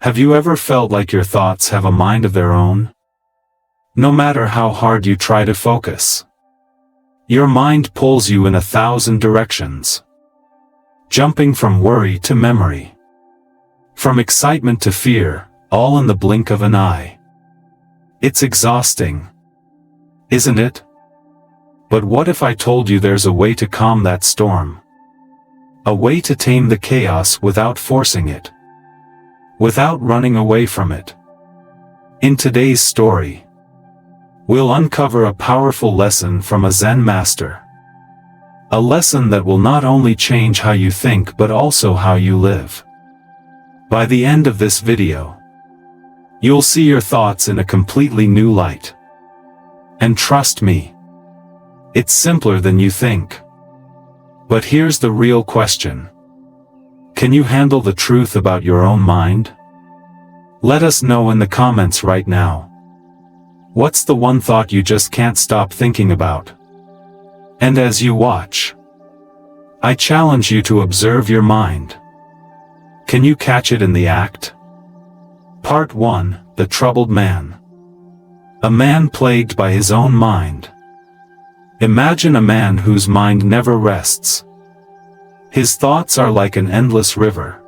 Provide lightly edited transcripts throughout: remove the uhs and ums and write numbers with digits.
Have you ever felt like your thoughts have a mind of their own? No matter how hard you try to focus, your mind pulls you in 1,000 directions. Jumping from worry to memory, from excitement to fear, all in the blink of an eye. It's exhausting, isn't it? But what if I told you there's a way to calm that storm? A way to tame the chaos without forcing it, without running away from it. In today's story, we'll uncover a powerful lesson from a Zen master. A lesson that will not only change how you think but also how you live. By the end of this video, you'll see your thoughts in a completely new light. And trust me, it's simpler than you think. But here's the real question. Can you handle the truth about your own mind? Let us know in the comments right now. What's the one thought you just can't stop thinking about? And as you watch, I challenge you to observe your mind. Can you catch it in the act? Part 1: The Troubled Man. A man plagued by his own mind. Imagine a man whose mind never rests. His thoughts are like an endless river,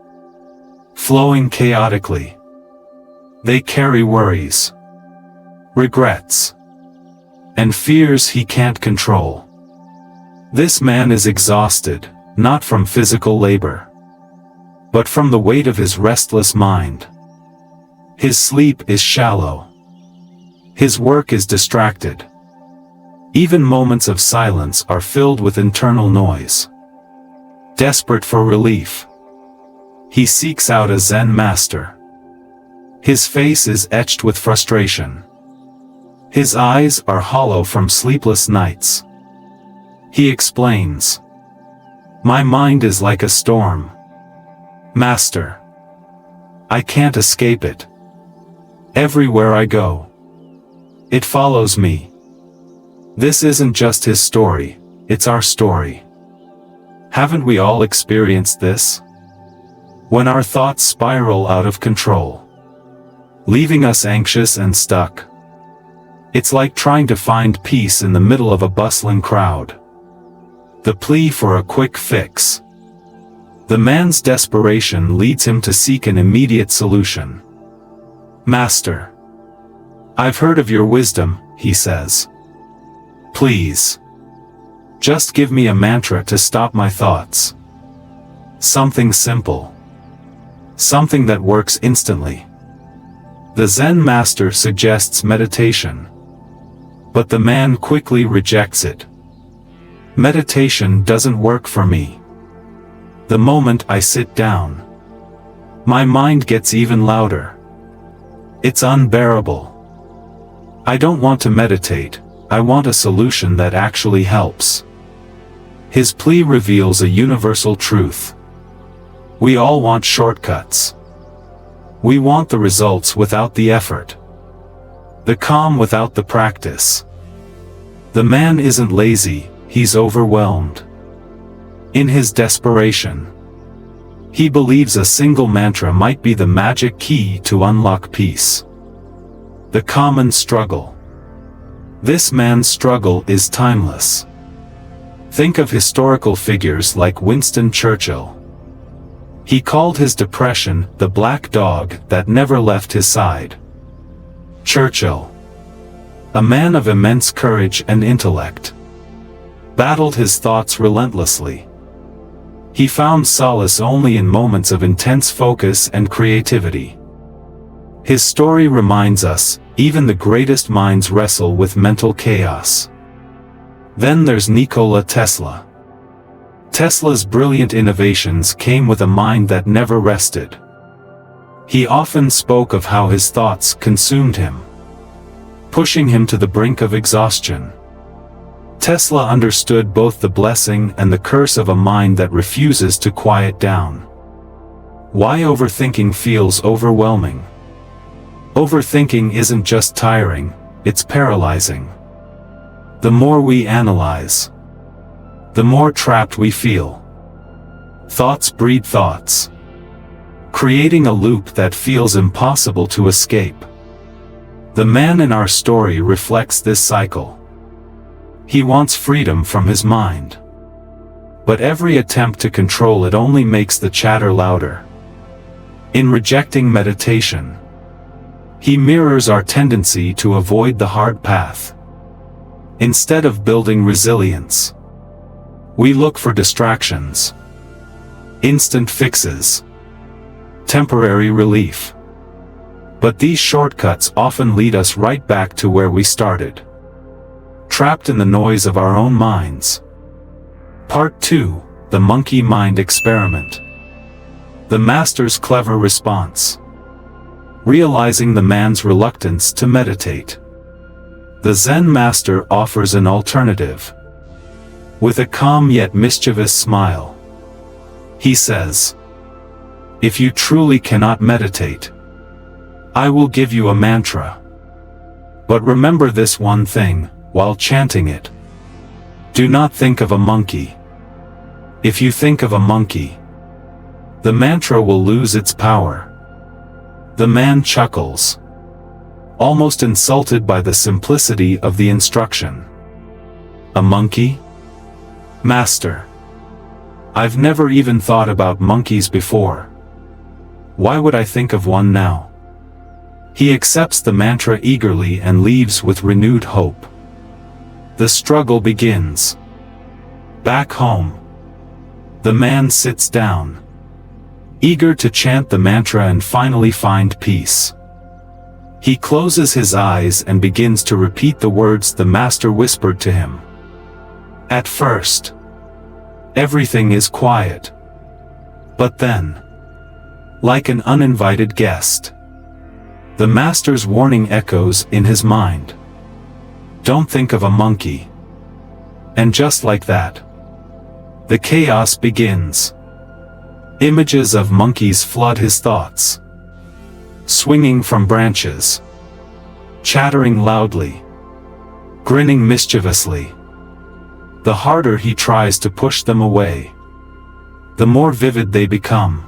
flowing chaotically. They carry worries, regrets, and fears he can't control. This man is exhausted, not from physical labor, but from the weight of his restless mind. His sleep is shallow. His work is distracted. Even moments of silence are filled with internal noise. Desperate for relief, he seeks out a Zen master. His face is etched with frustration. His eyes are hollow from sleepless nights. He explains, "My mind is like a storm. Master, I can't escape it. Everywhere I go, it follows me." This isn't just his story, it's our story. Haven't we all experienced this? When our thoughts spiral out of control, leaving us anxious and stuck. It's like trying to find peace in the middle of a bustling crowd. The plea for a quick fix. The man's desperation leads him to seek an immediate solution. "Master, I've heard of your wisdom," he says. "Please, just give me a mantra to stop my thoughts. Something simple. Something that works instantly." The Zen master suggests meditation. But the man quickly rejects it. "Meditation doesn't work for me. The moment I sit down, my mind gets even louder. It's unbearable. I don't want to meditate, I want a solution that actually helps." His plea reveals a universal truth. We all want shortcuts. We want the results without the effort, the calm without the practice. The man isn't lazy, he's overwhelmed. In his desperation, he believes a single mantra might be the magic key to unlock peace. The common struggle. This man's struggle is timeless. Think of historical figures like Winston Churchill. He called his depression the black dog that never left his side. Churchill, a man of immense courage and intellect, battled his thoughts relentlessly. He found solace only in moments of intense focus and creativity. His story reminds us, even the greatest minds wrestle with mental chaos. Then there's Nikola Tesla. Tesla's brilliant innovations came with a mind that never rested. He often spoke of how his thoughts consumed him, pushing him to the brink of exhaustion. Tesla understood both the blessing and the curse of a mind that refuses to quiet down. Why overthinking feels overwhelming. Overthinking isn't just tiring, it's paralyzing. The more we analyze, the more trapped we feel. Thoughts breed thoughts. creating a loop that feels impossible to escape. The man in our story reflects this cycle. He wants freedom from his mind. But every attempt to control it only makes the chatter louder. In rejecting meditation, he mirrors our tendency to avoid the hard path. Instead of building resilience, we look for distractions, instant fixes, temporary relief. But these shortcuts often lead us right back to where we started, trapped in the noise of our own minds. Part 2: The Monkey Mind Experiment. The master's clever response. Realizing the man's reluctance to meditate, the Zen master offers an alternative. With a calm yet mischievous smile, he says, "If you truly cannot meditate, I will give you a mantra. But remember this one thing, while chanting it. Do not think of a monkey. If you think of a monkey, the mantra will lose its power." The man chuckles, almost insulted by the simplicity of the instruction. "A monkey? Master, I've never even thought about monkeys before. Why would I think of one now?" He accepts the mantra eagerly and leaves with renewed hope. The struggle begins. Back home, the man sits down, eager to chant the mantra and finally find peace. He closes his eyes and begins to repeat the words the master whispered to him. At first, everything is quiet. But then, like an uninvited guest, the master's warning echoes in his mind. Don't think of a monkey. And just like that, the chaos begins. Images of monkeys flood his thoughts. Swinging from branches, chattering loudly, grinning mischievously. The harder he tries to push them away, the more vivid they become.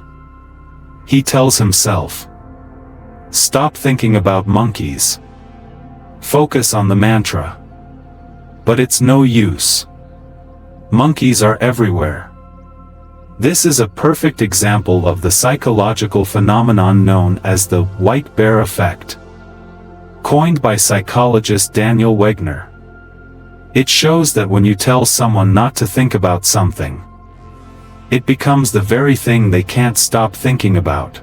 He tells himself, "Stop thinking about monkeys. Focus on the mantra." But it's no use. Monkeys are everywhere. This is a perfect example of the psychological phenomenon known as the white bear effect, coined by psychologist Daniel Wegner. It shows that when you tell someone not to think about something, it becomes the very thing they can't stop thinking about.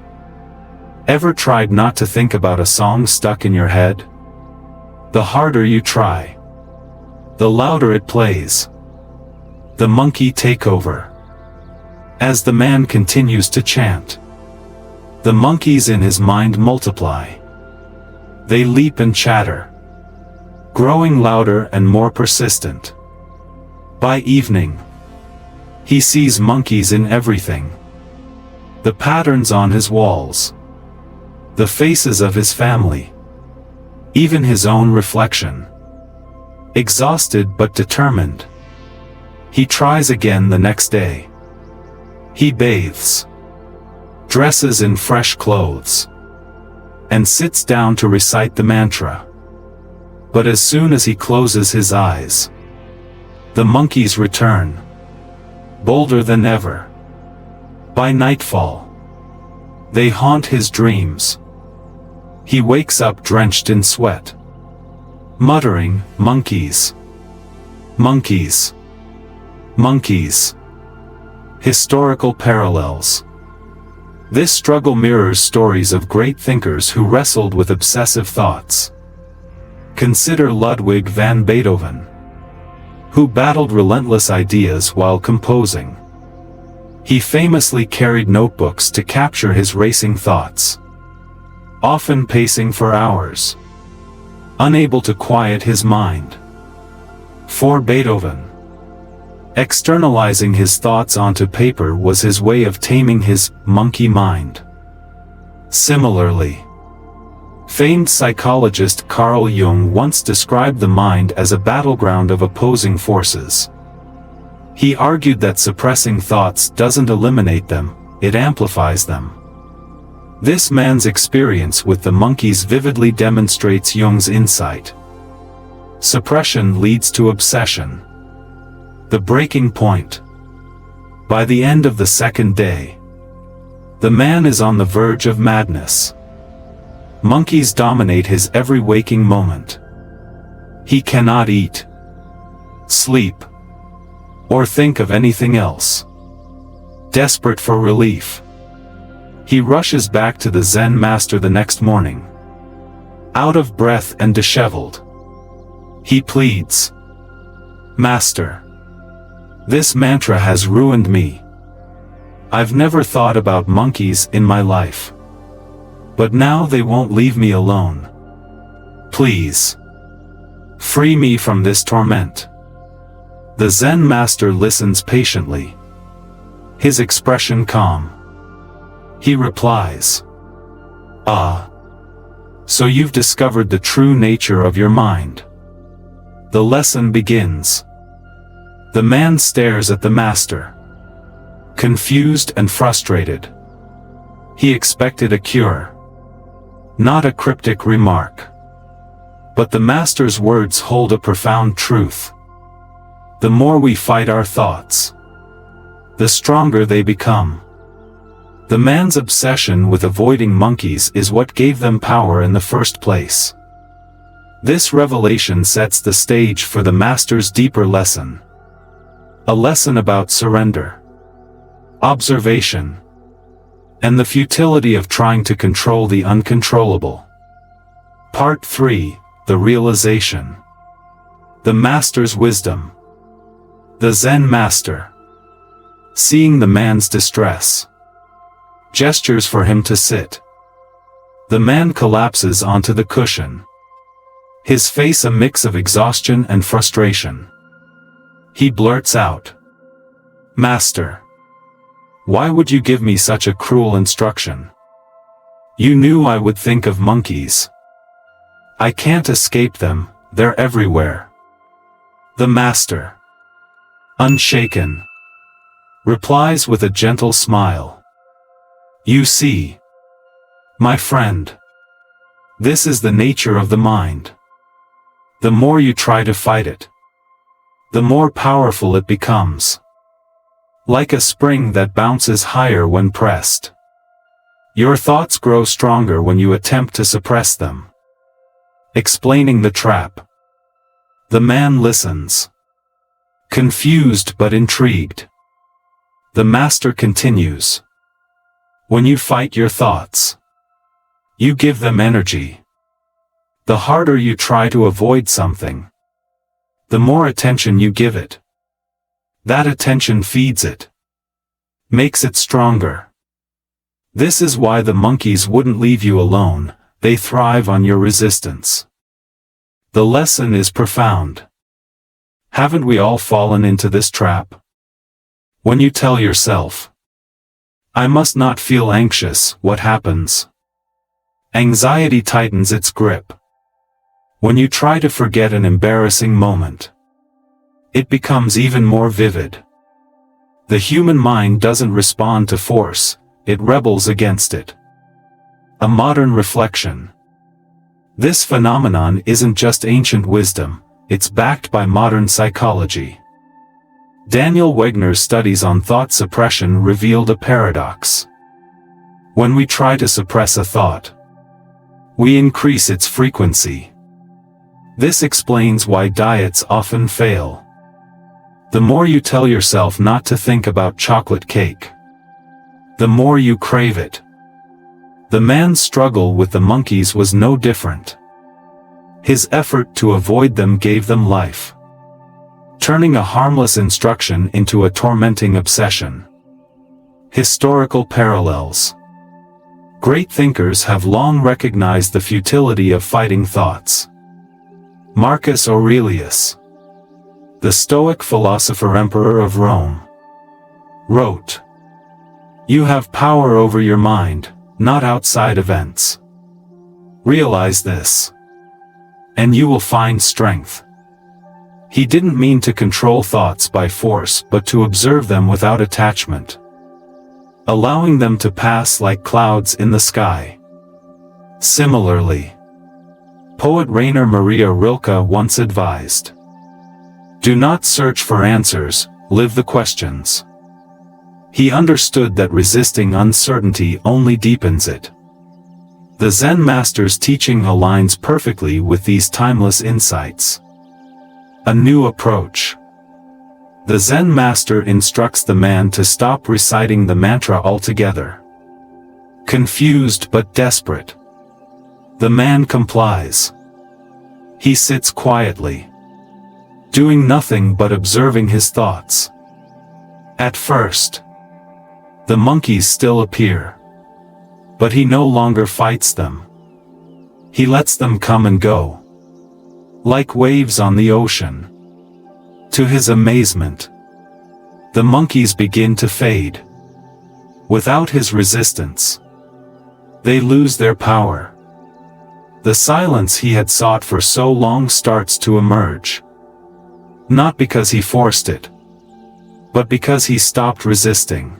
Ever tried not to think about a song stuck in your head? The harder you try, the louder it plays. The monkey takeover. As the man continues to chant, the monkeys in his mind multiply. They leap and chatter, growing louder and more persistent. By evening, he sees monkeys in everything. The patterns on his walls, the faces of his family, even his own reflection. Exhausted but determined, he tries again the next day. He bathes, dresses in fresh clothes, and sits down to recite the mantra. But as soon as he closes his eyes, the monkeys return, bolder than ever. By nightfall, they haunt his dreams. He wakes up drenched in sweat, muttering, "Monkeys, monkeys, monkeys." Historical parallels. This struggle mirrors stories of great thinkers who wrestled with obsessive thoughts. Consider Ludwig van Beethoven, who battled relentless ideas while composing. He famously carried notebooks to capture his racing thoughts, often pacing for hours, unable to quiet his mind. For Beethoven, externalizing his thoughts onto paper was his way of taming his monkey mind. Similarly, famed psychologist Carl Jung once described the mind as a battleground of opposing forces. He argued that suppressing thoughts doesn't eliminate them, it amplifies them. This man's experience with the monkeys vividly demonstrates Jung's insight. Suppression leads to obsession. The breaking point. By the end of the second day, the man is on the verge of madness. Monkeys dominate his every waking moment. He cannot eat, sleep, or think of anything else. Desperate for relief, he rushes back to the Zen master the next morning. Out of breath and disheveled, he pleads, "Master, this mantra has ruined me. I've never thought about monkeys in my life. But now they won't leave me alone. Please, free me from this torment." The Zen master listens patiently, his expression calm. He replies, "Ah, so you've discovered the true nature of your mind." The lesson begins. The man stares at the master, confused and frustrated. He expected a cure, not a cryptic remark. But the master's words hold a profound truth. The more we fight our thoughts, the stronger they become. The man's obsession with avoiding monkeys is what gave them power in the first place. This revelation sets the stage for the master's deeper lesson. A lesson about surrender, observation, and the futility of trying to control the uncontrollable. Part 3, the realization. The master's wisdom. The Zen master, seeing the man's distress, gestures for him to sit. The man collapses onto the cushion, his face a mix of exhaustion and frustration. He blurts out, "Master, why would you give me such a cruel instruction? You knew I would think of monkeys. I can't escape them, they're everywhere." The master, unshaken, replies with a gentle smile, "You see, my friend, this is the nature of the mind. The more you try to fight it, the more powerful it becomes. Like a spring that bounces higher when pressed. Your thoughts grow stronger when you attempt to suppress them." Explaining the trap. The man listens, confused but intrigued. The master continues, "When you fight your thoughts, you give them energy. The harder you try to avoid something, the more attention you give it. That attention feeds it, makes it stronger. This is why the monkeys wouldn't leave you alone, they thrive on your resistance." The lesson is profound. Haven't we all fallen into this trap? When you tell yourself, "I must not feel anxious," what happens? Anxiety tightens its grip. When you try to forget an embarrassing moment, it becomes even more vivid. The human mind doesn't respond to force, it rebels against it. A modern reflection. This phenomenon isn't just ancient wisdom, it's backed by modern psychology. Daniel Wegner's studies on thought suppression revealed a paradox. When we try to suppress a thought, we increase its frequency. This explains why diets often fail. The more you tell yourself not to think about chocolate cake, the more you crave it. The man's struggle with the monkeys was no different. His effort to avoid them gave them life, turning a harmless instruction into a tormenting obsession. Historical parallels. Great thinkers have long recognized the futility of fighting thoughts. Marcus Aurelius, the Stoic philosopher emperor of Rome, wrote, "You have power over your mind, not outside events. Realize this, and you will find strength." He didn't mean to control thoughts by force but to observe them without attachment. allowing them to pass like clouds in the sky. Similarly, poet Rainer Maria Rilke once advised, "Do not search for answers, live the questions." He understood that resisting uncertainty only deepens it. The Zen master's teaching aligns perfectly with these timeless insights. A new approach. The Zen master instructs the man to stop reciting the mantra altogether. Confused but desperate, the man complies. He sits quietly, doing nothing but observing his thoughts. At first, the monkeys still appear, but he no longer fights them. He lets them come and go, like waves on the ocean. To his amazement, the monkeys begin to fade. Without his resistance, they lose their power. The silence he had sought for so long starts to emerge. Not because he forced it, but because he stopped resisting.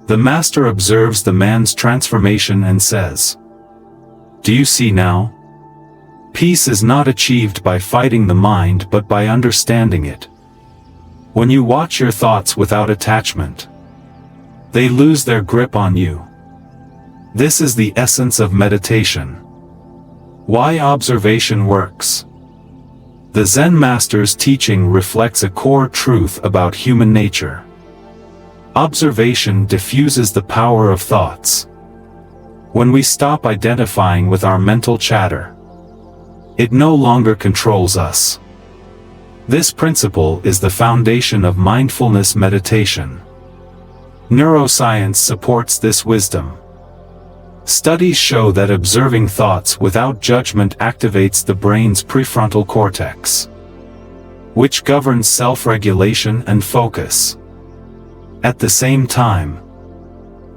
The master observes the man's transformation and says, "Do you see now? Peace is not achieved by fighting the mind but by understanding it. When you watch your thoughts without attachment, they lose their grip on you. This is the essence of meditation. Why observation works." The Zen master's teaching reflects a core truth about human nature. Observation diffuses the power of thoughts. When we stop identifying with our mental chatter, it no longer controls us. This principle is the foundation of mindfulness meditation. Neuroscience supports this wisdom. Studies show that observing thoughts without judgment activates the brain's prefrontal cortex, which governs self-regulation and focus. At the same time,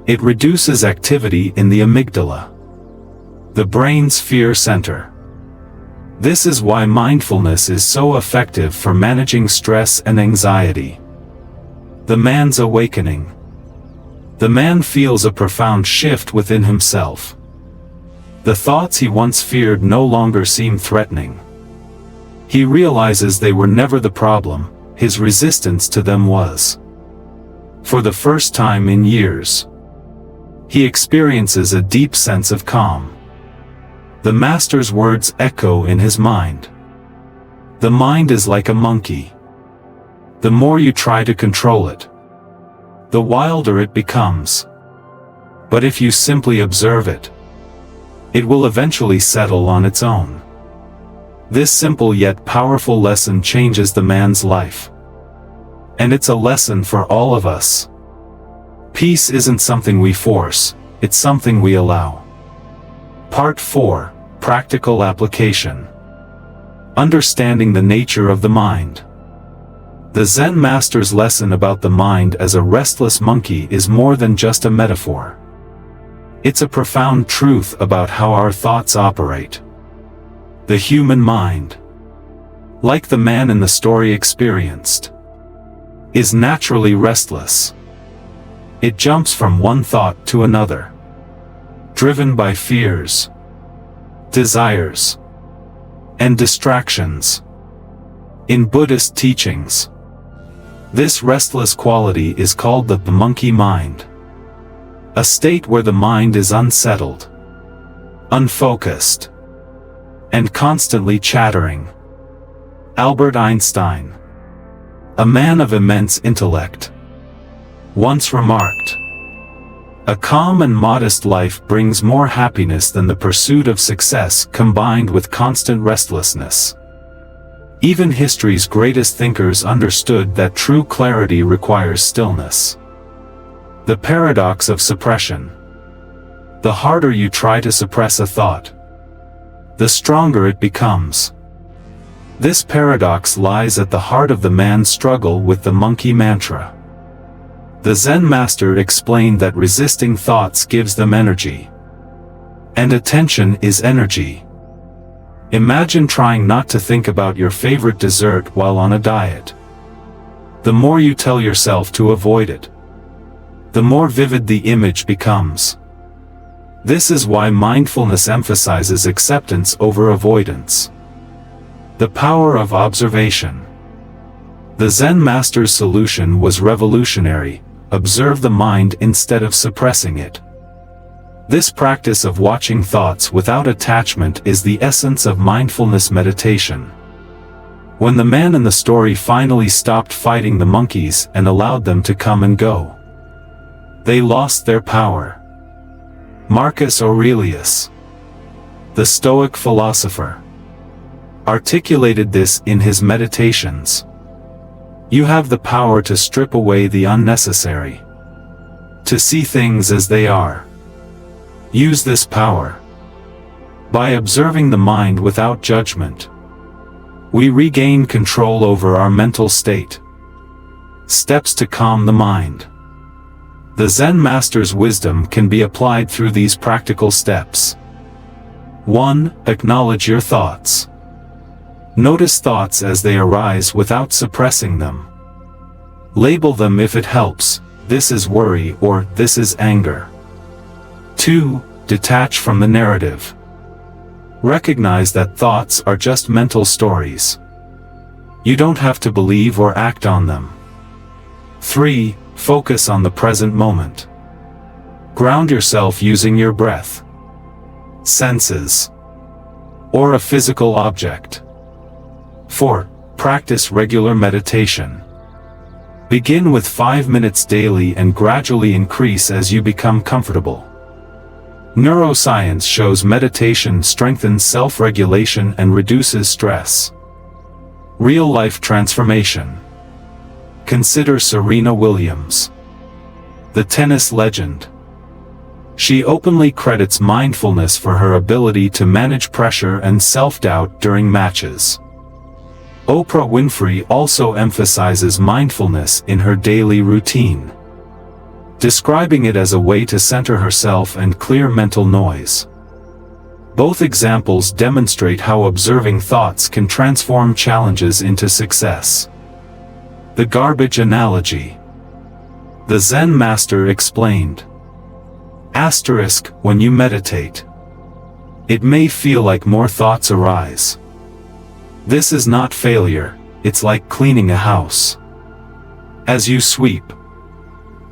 it reduces activity in the amygdala, the brain's fear center. This is why mindfulness is so effective for managing stress and anxiety. The man's awakening. The man feels a profound shift within himself. The thoughts he once feared no longer seem threatening. He realizes they were never the problem, his resistance to them was. For the first time in years, he experiences a deep sense of calm. The master's words echo in his mind. The mind is like a monkey. The more you try to control it, the wilder it becomes. But if you simply observe it, it will eventually settle on its own. This simple yet powerful lesson changes the man's life. And it's a lesson for all of us. Peace isn't something we force, it's something we allow. Part 4. Practical application. Understanding the nature of the mind. The Zen master's lesson about the mind as a restless monkey is more than just a metaphor. It's a profound truth about how our thoughts operate. The human mind, like the man in the story experienced, is naturally restless. It jumps from one thought to another, driven by fears, desires, and distractions. In Buddhist teachings, this restless quality is called the monkey mind, a state where the mind is unsettled, unfocused, and constantly chattering. Albert Einstein, a man of immense intellect, once remarked, "A calm and modest life brings more happiness than the pursuit of success combined with constant restlessness." Even history's greatest thinkers understood that true clarity requires stillness. The paradox of suppression. The harder you try to suppress a thought, the stronger it becomes. This paradox lies at the heart of the man's struggle with the monkey mantra. The Zen master explained that resisting thoughts gives them energy. And attention is energy. Imagine trying not to think about your favorite dessert while on a diet. The more you tell yourself to avoid it, the more vivid the image becomes. This is why mindfulness emphasizes acceptance over avoidance. The power of observation. The Zen master's solution was revolutionary: observe the mind instead of suppressing it. This practice of watching thoughts without attachment is the essence of mindfulness meditation. When the man in the story finally stopped fighting the monkeys and allowed them to come and go, they lost their power. Marcus Aurelius, the Stoic philosopher, articulated this in his Meditations. You have the power to strip away the unnecessary, to see things as they are. Use this power. By observing the mind without judgment, we regain control over our mental state. Steps to calm the mind. The Zen master's wisdom can be applied through these practical steps. 1. Acknowledge your thoughts. Notice thoughts as they arise without suppressing them. Label them if it helps: this is worry or this is anger. 2. Detach from the narrative. Recognize that thoughts are just mental stories. You don't have to believe or act on them. 3. Focus on the present moment. Ground yourself using your breath, senses, or a physical object. 4. Practice regular meditation. Begin with 5 minutes daily and gradually increase as you become comfortable. Neuroscience shows meditation strengthens self-regulation and reduces stress. Real-life transformation. Consider Serena Williams, the tennis legend. She openly credits mindfulness for her ability to manage pressure and self-doubt during matches. Oprah Winfrey also emphasizes mindfulness in her daily routine, describing it as a way to center herself and clear mental noise. Both examples demonstrate how observing thoughts can transform challenges into success. The garbage analogy. The Zen master explained. Asterisk, when you meditate, it may feel like more thoughts arise. This is not failure, it's like cleaning a house. As you sweep,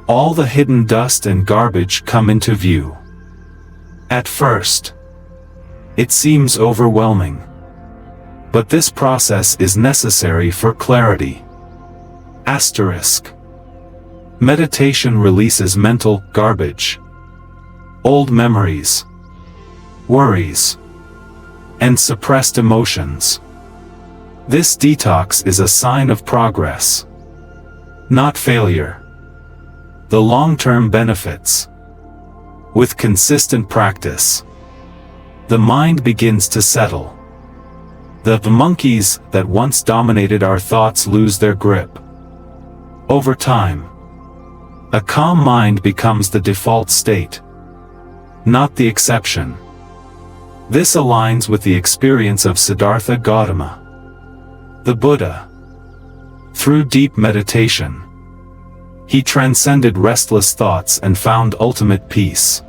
all the hidden dust and garbage come into view. At first, it seems overwhelming. But this process is necessary for clarity. Asterisk. Meditation releases mental garbage, old memories, worries, and suppressed emotions. This detox is a sign of progress, not failure. The long-term benefits. With consistent practice, the mind begins to settle. The monkeys that once dominated our thoughts lose their grip. Over time, a calm mind becomes the default state, not the exception. This aligns with the experience of Siddhartha Gautama, the Buddha. Through deep meditation, he transcended restless thoughts and found ultimate peace.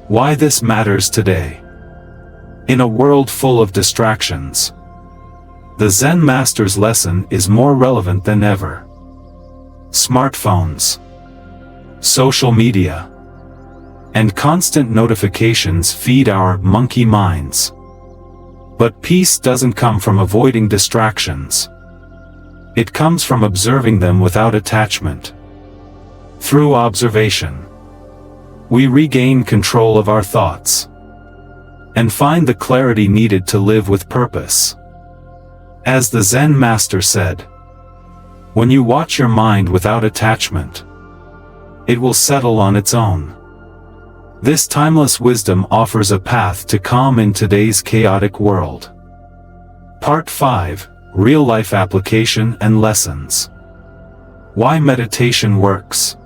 Why this matters today. In a world full of distractions, the Zen master's lesson is more relevant than ever. Smartphones, social media, and constant notifications feed our monkey minds. But peace doesn't come from avoiding distractions. It comes from observing them without attachment. Through observation, we regain control of our thoughts and find the clarity needed to live with purpose. As the Zen master said, when you watch your mind without attachment, it will settle on its own. This timeless wisdom offers a path to calm in today's chaotic world. Part 5. Real-life application and lessons. Why meditation works.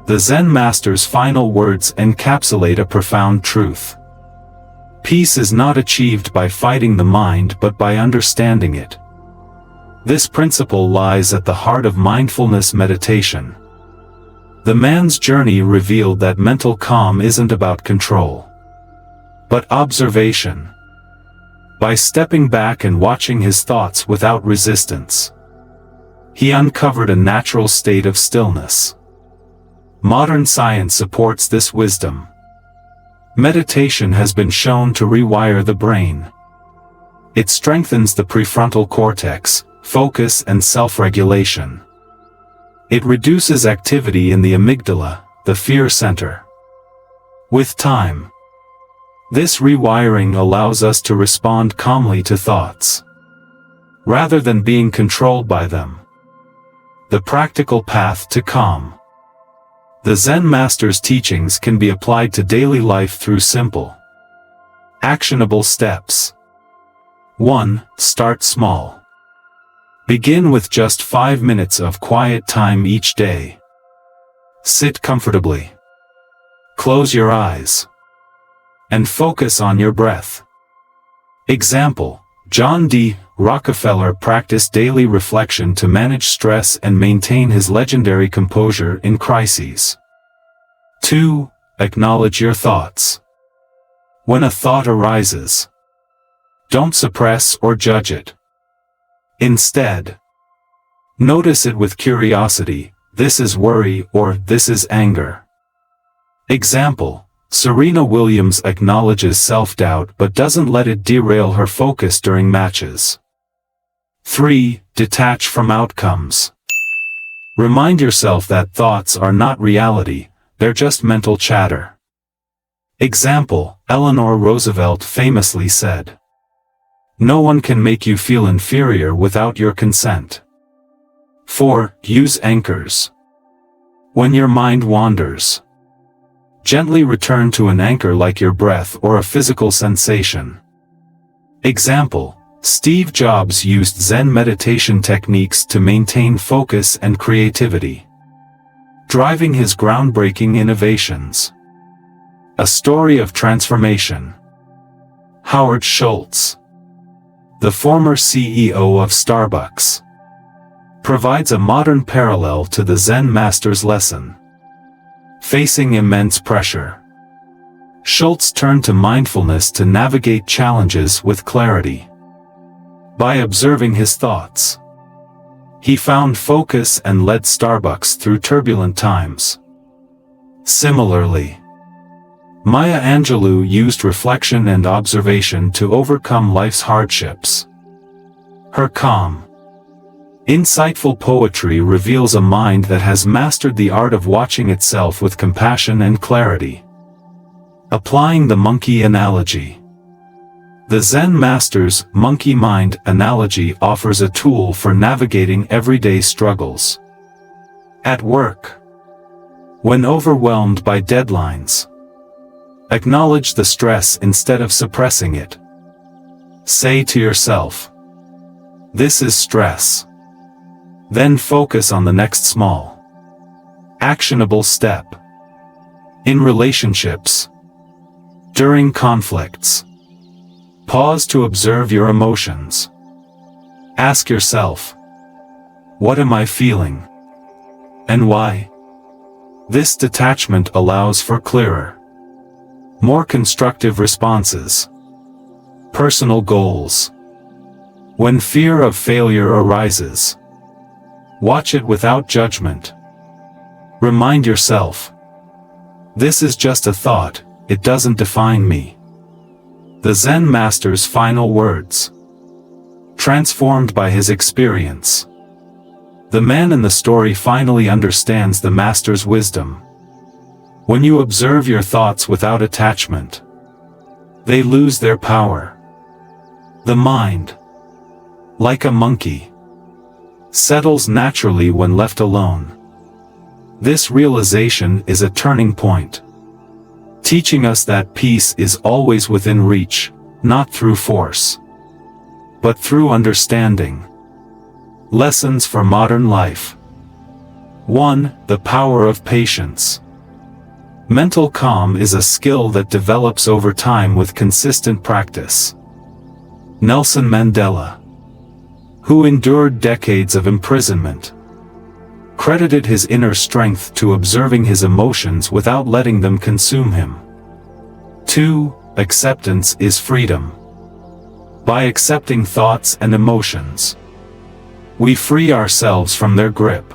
The Zen master's final words encapsulate a profound truth. Peace is not achieved by fighting the mind but by understanding it. This principle lies at the heart of mindfulness meditation. The man's journey revealed that mental calm isn't about control, but observation. By stepping back and watching his thoughts without resistance, he uncovered a natural state of stillness. Modern science supports this wisdom. Meditation has been shown to rewire the brain. It strengthens the prefrontal cortex, focus and self-regulation. It reduces activity in the amygdala, the fear center. With time, this rewiring allows us to respond calmly to thoughts, rather than being controlled by them. The practical path to calm. The Zen master's teachings can be applied to daily life through simple, actionable steps. 1. Start small. Begin with just 5 minutes of quiet time each day. Sit comfortably. Close your eyes and focus on your breath. Example: John D. Rockefeller practiced daily reflection to manage stress and maintain his legendary composure in crises. 2. Acknowledge your thoughts. When a thought arises, don't suppress or judge it. Instead, notice it with curiosity. This is worry or this is anger. Example: Serena Williams acknowledges self-doubt but doesn't let it derail her focus during matches. 3. Detach from outcomes. Remind yourself that thoughts are not reality, they're just mental chatter. Example: Eleanor Roosevelt famously said, "No one can make you feel inferior without your consent." 4. Use anchors. When your mind wanders, gently return to an anchor like your breath or a physical sensation. Example: Steve Jobs used Zen meditation techniques to maintain focus and creativity, driving his groundbreaking innovations. A story of transformation. Howard Schultz, the former CEO of Starbucks, provides a modern parallel to the Zen master's lesson. Facing immense pressure, Schultz turned to mindfulness to navigate challenges with clarity. By observing his thoughts, he found focus and led Starbucks through turbulent times. Similarly, Maya Angelou used reflection and observation to overcome life's hardships. Her calm, insightful poetry reveals a mind that has mastered the art of watching itself with compassion and clarity. Applying the monkey analogy. The Zen master's monkey mind analogy offers a tool for navigating everyday struggles. At work, when overwhelmed by deadlines, acknowledge the stress instead of suppressing it. Say to yourself, "This is stress." Then focus on the next small, actionable step. In relationships, during conflicts, pause to observe your emotions. Ask yourself, "What am I feeling? And why?" This detachment allows for clearer, more constructive responses. Personal goals. When fear of failure arises, watch it without judgment. Remind yourself, "This is just a thought, it doesn't define me." The Zen master's final words. Transformed by his experience, the man in the story finally understands the master's wisdom. When you observe your thoughts without attachment, they lose their power. The mind, like a monkey, settles naturally when left alone. This realization is a turning point, teaching us that peace is always within reach, not through force, but through understanding. Lessons for modern life. 1. The power of patience. Mental calm is a skill that develops over time with consistent practice. Nelson Mandela, who endured decades of imprisonment, credited his inner strength to observing his emotions without letting them consume him. 2. Acceptance is freedom. By accepting thoughts and emotions, we free ourselves from their grip.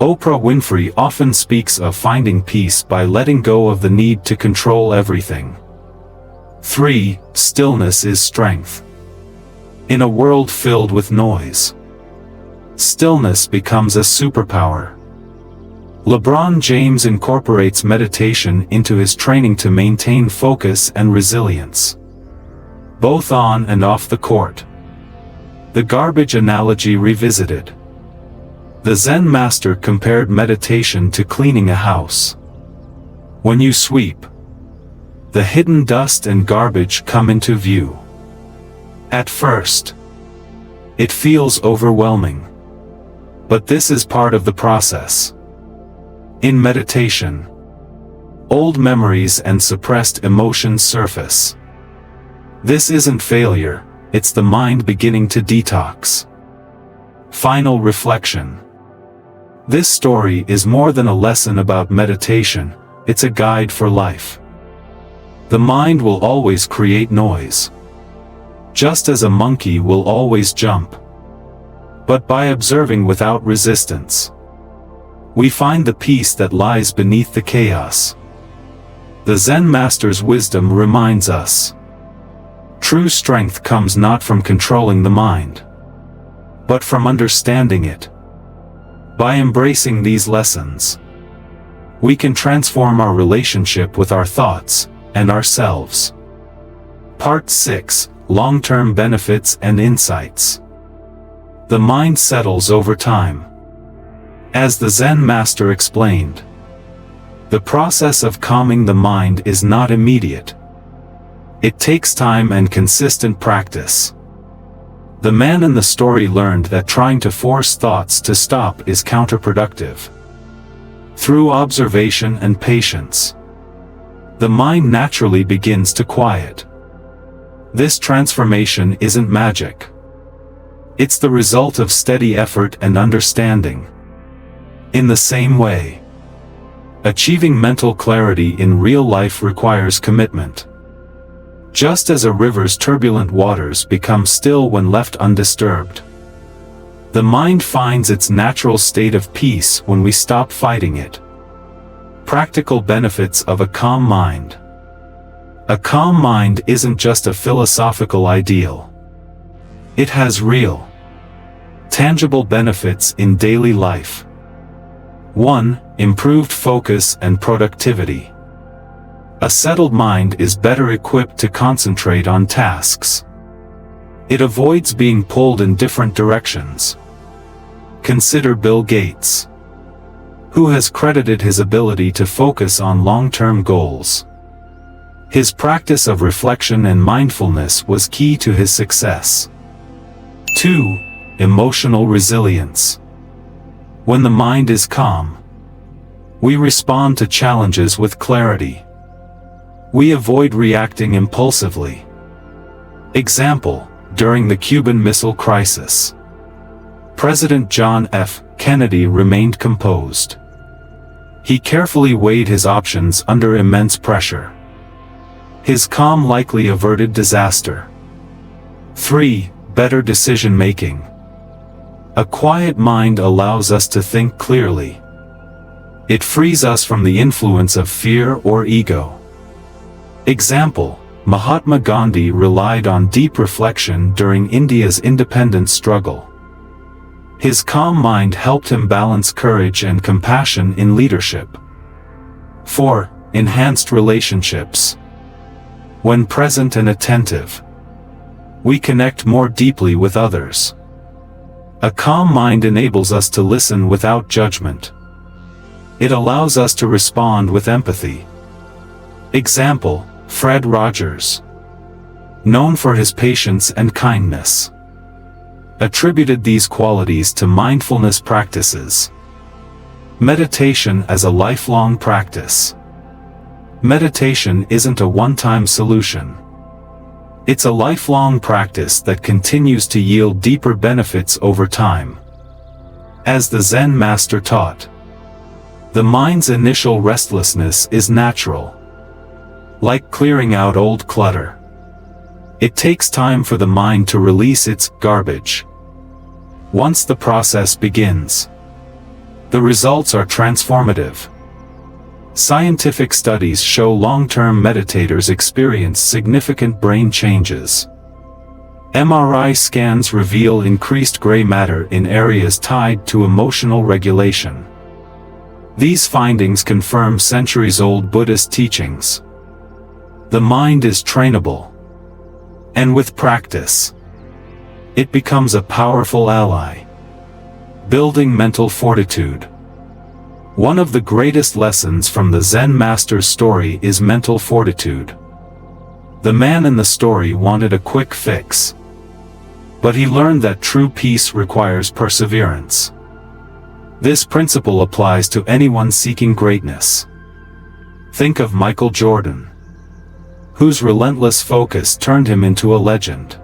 Oprah Winfrey often speaks of finding peace by letting go of the need to control everything. 3. Stillness is strength. In a world filled with noise, stillness becomes a superpower. LeBron James incorporates meditation into his training to maintain focus and resilience, both on and off the court. The garbage analogy revisited. The Zen master compared meditation to cleaning a house. When you sweep, the hidden dust and garbage come into view. At first, it feels overwhelming. But this is part of the process. In meditation, old memories and suppressed emotions surface. This isn't failure, it's the mind beginning to detox. Final reflection. This story is more than a lesson about meditation, it's a guide for life. The mind will always create noise, just as a monkey will always jump. But by observing without resistance, we find the peace that lies beneath the chaos. The Zen master's wisdom reminds us, true strength comes not from controlling the mind, but from understanding it. By embracing these lessons, we can transform our relationship with our thoughts and ourselves. Part 6. Long-term benefits and insights. The mind settles over time. As the Zen master explained, the process of calming the mind is not immediate. It takes time and consistent practice. The man in the story learned that trying to force thoughts to stop is counterproductive. Through observation and patience, the mind naturally begins to quiet. This transformation isn't magic. It's the result of steady effort and understanding. In the same way, achieving mental clarity in real life requires commitment. Just as a river's turbulent waters become still when left undisturbed, the mind finds its natural state of peace when we stop fighting it. Practical benefits of a calm mind. A calm mind isn't just a philosophical ideal. It has real, tangible benefits in daily life. 1. Improved focus and productivity. A settled mind is better equipped to concentrate on tasks. It avoids being pulled in different directions. Consider Bill Gates, who has credited his ability to focus on long-term goals. His practice of reflection and mindfulness was key to his success. 2. Emotional resilience. When the mind is calm, we respond to challenges with clarity. We avoid reacting impulsively. Example, during the Cuban Missile Crisis, President John F. Kennedy remained composed. He carefully weighed his options under immense pressure. His calm likely averted disaster. 3. Better decision-making. A quiet mind allows us to think clearly. It frees us from the influence of fear or ego. Example, Mahatma Gandhi relied on deep reflection during India's independence struggle. His calm mind helped him balance courage and compassion in leadership. 4. Enhanced relationships. When present and attentive, we connect more deeply with others. A calm mind enables us to listen without judgment. It allows us to respond with empathy. Example, Fred Rogers, known for his patience and kindness, attributed these qualities to mindfulness practices. Meditation as a lifelong practice. Meditation isn't a one-time solution. It's a lifelong practice that continues to yield deeper benefits over time. As the Zen master taught, the mind's initial restlessness is natural. Like clearing out old clutter. It takes time for the mind to release its garbage. Once the process begins, the results are transformative. Scientific studies show long-term meditators experience significant brain changes. MRI scans reveal increased gray matter in areas tied to emotional regulation. These findings confirm centuries-old Buddhist teachings. The mind is trainable. And with practice, it becomes a powerful ally. Building mental fortitude. One of the greatest lessons from the Zen master's story is mental fortitude. The man in the story wanted a quick fix. But he learned that true peace requires perseverance. This principle applies to anyone seeking greatness. Think of Michael Jordan, whose relentless focus turned him into a legend.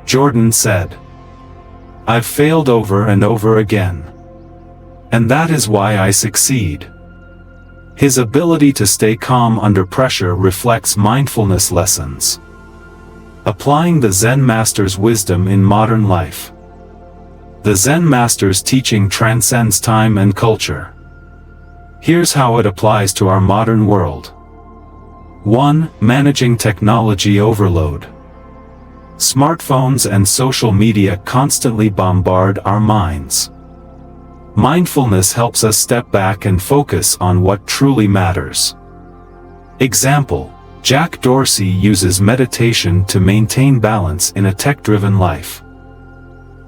Jordan said, "I've failed over and over again. And that is why I succeed." His ability to stay calm under pressure reflects mindfulness lessons. Applying the Zen master's wisdom in modern life. The Zen master's teaching transcends time and culture. Here's how it applies to our modern world. 1. Managing technology overload. Smartphones and social media constantly bombard our minds. Mindfulness helps us step back and focus on what truly matters. Example: Jack Dorsey uses meditation to maintain balance in a tech-driven life.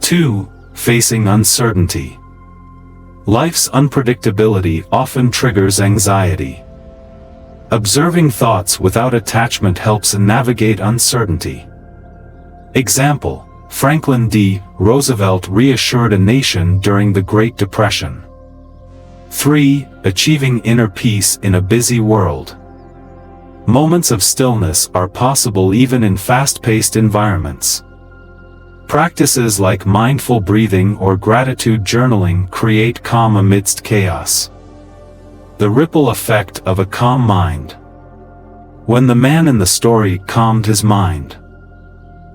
2. Facing uncertainty. Life's unpredictability often triggers anxiety. Observing thoughts without attachment helps navigate uncertainty. Example: Franklin D. Roosevelt reassured a nation during the Great Depression. 3. Achieving inner peace in a busy world. Moments of stillness are possible even in fast-paced environments. Practices like mindful breathing or gratitude journaling create calm amidst chaos. The ripple effect of a calm mind. When the man in the story calmed his mind,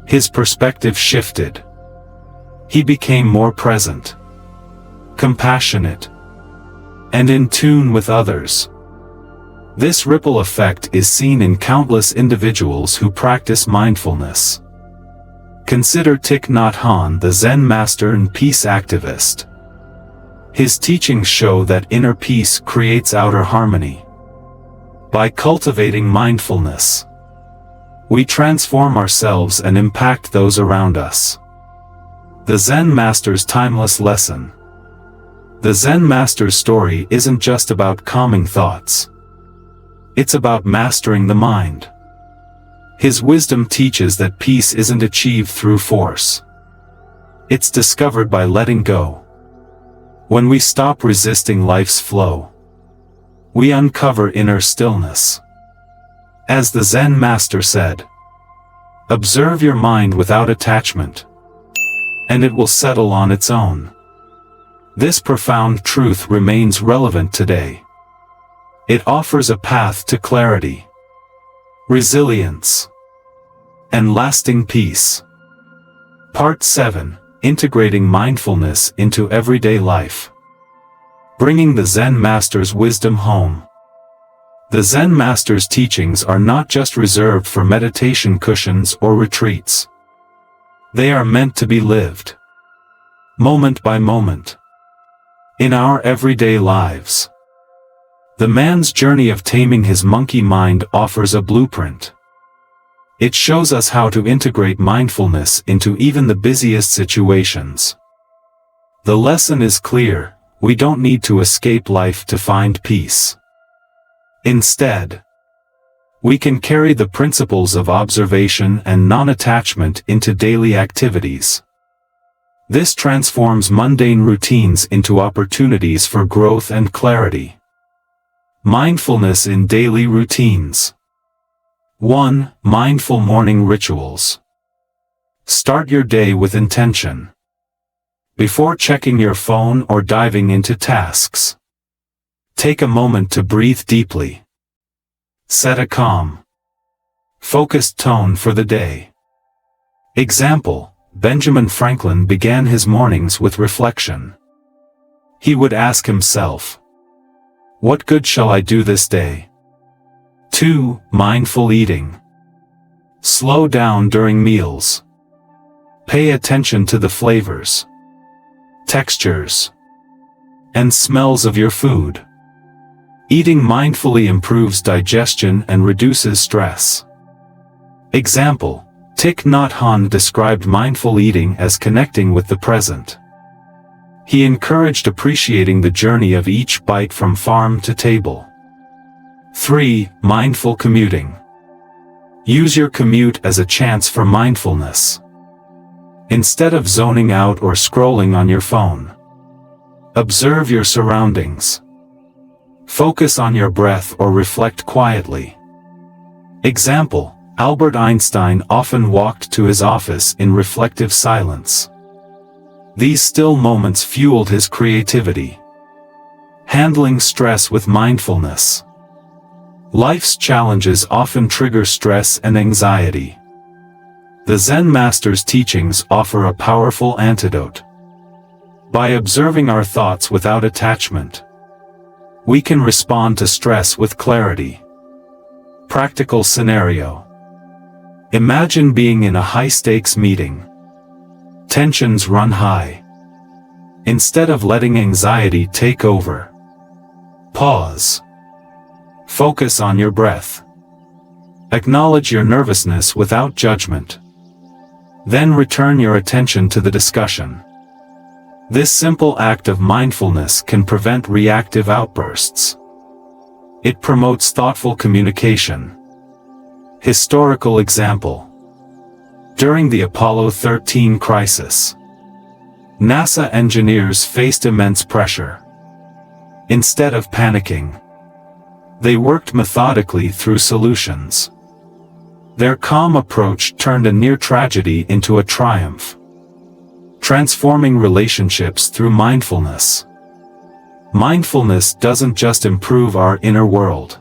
his perspective shifted. He became more present, compassionate, and in tune with others. This ripple effect is seen in countless individuals who practice mindfulness. Consider Thich Nhat Hanh, the Zen master and peace activist. His teachings show that inner peace creates outer harmony. By cultivating mindfulness, we transform ourselves and impact those around us. The Zen master's timeless lesson. The Zen master's story isn't just about calming thoughts. It's about mastering the mind. His wisdom teaches that peace isn't achieved through force. It's discovered by letting go. When we stop resisting life's flow, we uncover inner stillness. As the Zen master said, "Observe your mind without attachment, and it will settle on its own." This profound truth remains relevant today. It offers a path to clarity, resilience, and lasting peace. Part 7. Integrating mindfulness into everyday life. Bringing the Zen master's wisdom home. The Zen master's teachings are not just reserved for meditation cushions or retreats. They are meant to be lived, moment by moment, in our everyday lives. The man's journey of taming his monkey mind offers a blueprint. It shows us how to integrate mindfulness into even the busiest situations. The lesson is clear: we don't need to escape life to find peace. Instead, we can carry the principles of observation and non-attachment into daily activities. This transforms mundane routines into opportunities for growth and clarity. Mindfulness in daily routines. 1. Mindful morning rituals. Start your day with intention. Before checking your phone or diving into tasks, take a moment to breathe deeply. Set a calm, focused tone for the day. Example: Benjamin Franklin began his mornings with reflection. He would ask himself, "What good shall I do this day?" 2. Mindful eating. Slow down during meals. Pay attention to the flavors, textures, and smells of your food. Eating mindfully improves digestion and reduces stress. Example: Thich Nhat Hanh described mindful eating as connecting with the present. He encouraged appreciating the journey of each bite from farm to table. 3. Mindful commuting. Use your commute as a chance for mindfulness. Instead of zoning out or scrolling on your phone, observe your surroundings. Focus on your breath or reflect quietly. Example: Albert Einstein often walked to his office in reflective silence. These still moments fueled his creativity. Handling stress with mindfulness. Life's challenges often trigger stress and anxiety. The Zen master's teachings offer a powerful antidote. By observing our thoughts without attachment, we can respond to stress with clarity. Practical scenario: imagine being in a high-stakes meeting. Tensions run high. Instead of letting anxiety take over, pause. Focus on your breath. Acknowledge your nervousness without judgment. Then return your attention to the discussion. This simple act of mindfulness can prevent reactive outbursts. It promotes thoughtful communication. Historical example: during the Apollo 13 crisis, NASA engineers faced immense pressure. Instead of panicking, they worked methodically through solutions. Their calm approach turned a near tragedy into a triumph, transforming relationships through mindfulness. Mindfulness doesn't just improve our inner world.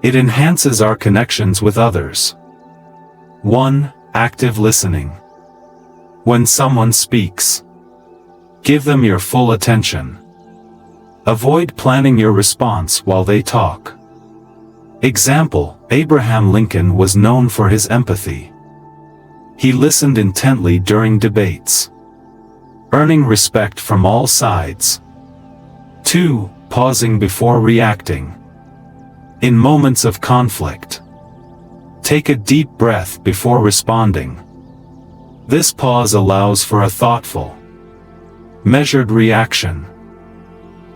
It enhances our connections with others. 1. Active listening. When someone speaks, give them your full attention. Avoid planning your response while they talk. Example: Abraham Lincoln was known for his empathy. He listened intently during debates, earning respect from all sides. 2. Pausing before reacting. In moments of conflict, take a deep breath before responding. This pause allows for a thoughtful, measured reaction.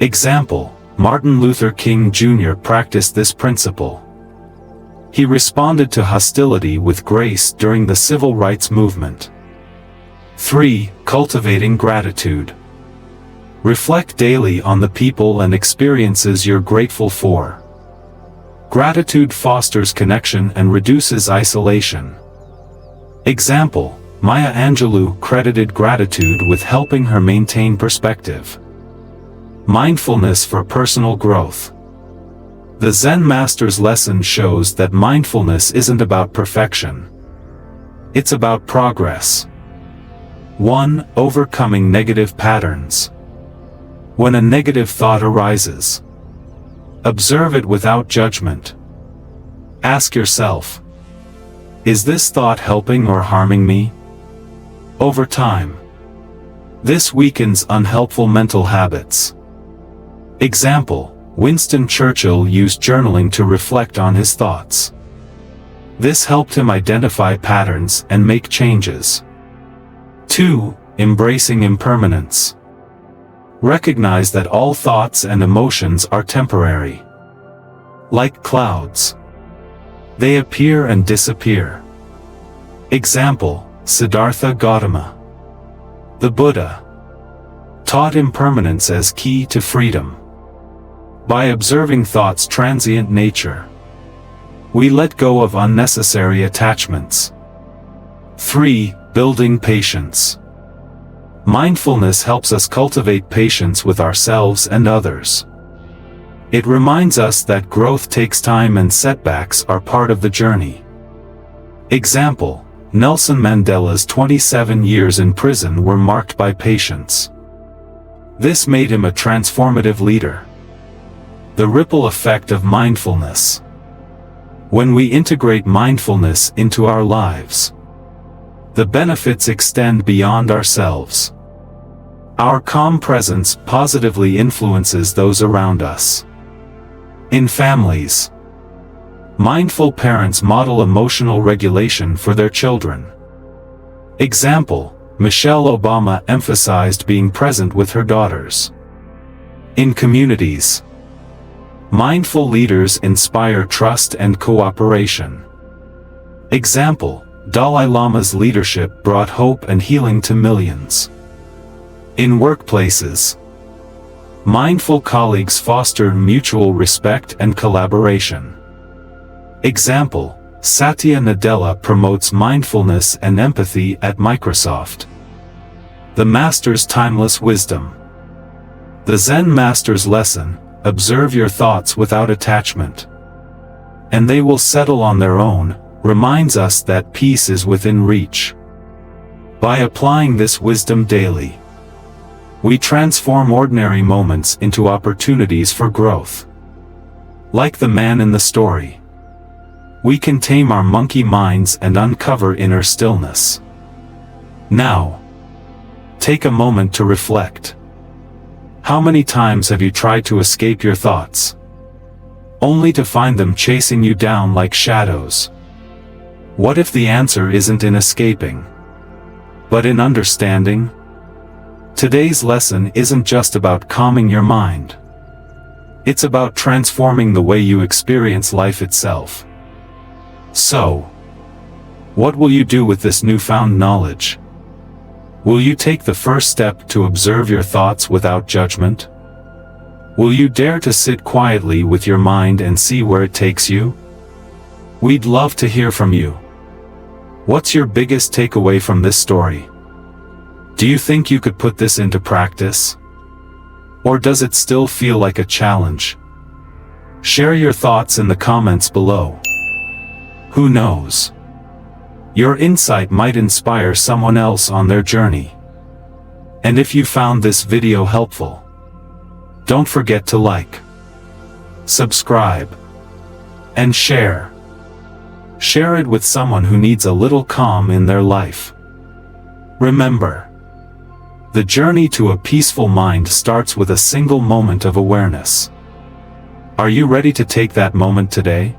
Example: Martin Luther King Jr. practiced this principle. He responded to hostility with grace during the civil rights movement. 3. Cultivating gratitude. Reflect daily on the people and experiences you're grateful for. Gratitude fosters connection and reduces isolation. Example: Maya Angelou credited gratitude with helping her maintain perspective. Mindfulness for personal growth. The Zen master's lesson shows that mindfulness isn't about perfection. It's about progress. 1. Overcoming negative patterns. When a negative thought arises, observe it without judgment. Ask yourself, is this thought helping or harming me? Over time, this weakens unhelpful mental habits. Example: Winston Churchill used journaling to reflect on his thoughts. This helped him identify patterns and make changes. 2. Embracing impermanence. Recognize that all thoughts and emotions are temporary. Like clouds, they appear and disappear. Example: Siddhartha Gautama, the Buddha, taught impermanence as key to freedom. By observing thoughts' transient nature, we let go of unnecessary attachments. 3. Building patience. Mindfulness helps us cultivate patience with ourselves and others. It reminds us that growth takes time and setbacks are part of the journey. Example: Nelson Mandela's 27 years in prison were marked by patience. This made him a transformative leader. The ripple effect of mindfulness. When we integrate mindfulness into our lives, the benefits extend beyond ourselves. Our calm presence positively influences those around us. In families, mindful parents model emotional regulation for their children. Example: Michelle Obama emphasized being present with her daughters. In communities, mindful leaders inspire trust and cooperation. Example: Dalai Lama's leadership brought hope and healing to millions. In workplaces, mindful colleagues foster mutual respect and collaboration. Example: Satya Nadella promotes mindfulness and empathy at Microsoft. The Master's timeless wisdom. The Zen Master's lesson: observe your thoughts without attachment, and they will settle on their own, reminds us that peace is within reach. By applying this wisdom daily, we transform ordinary moments into opportunities for growth. Like the man in the story, we can tame our monkey minds and uncover inner stillness. Now, take a moment to reflect. How many times have you tried to escape your thoughts, only to find them chasing you down like shadows? What if the answer isn't in escaping, but in understanding? Today's lesson isn't just about calming your mind. It's about transforming the way you experience life itself. So, what will you do with this newfound knowledge? Will you take the first step to observe your thoughts without judgment? Will you dare to sit quietly with your mind and see where it takes you? We'd love to hear from you. What's your biggest takeaway from this story? Do you think you could put this into practice? Or does it still feel like a challenge? Share your thoughts in the comments below. Who knows? Your insight might inspire someone else on their journey. And if you found this video helpful, don't forget to like, subscribe, and share. Share it with someone who needs a little calm in their life. Remember, the journey to a peaceful mind starts with a single moment of awareness. Are you ready to take that moment today?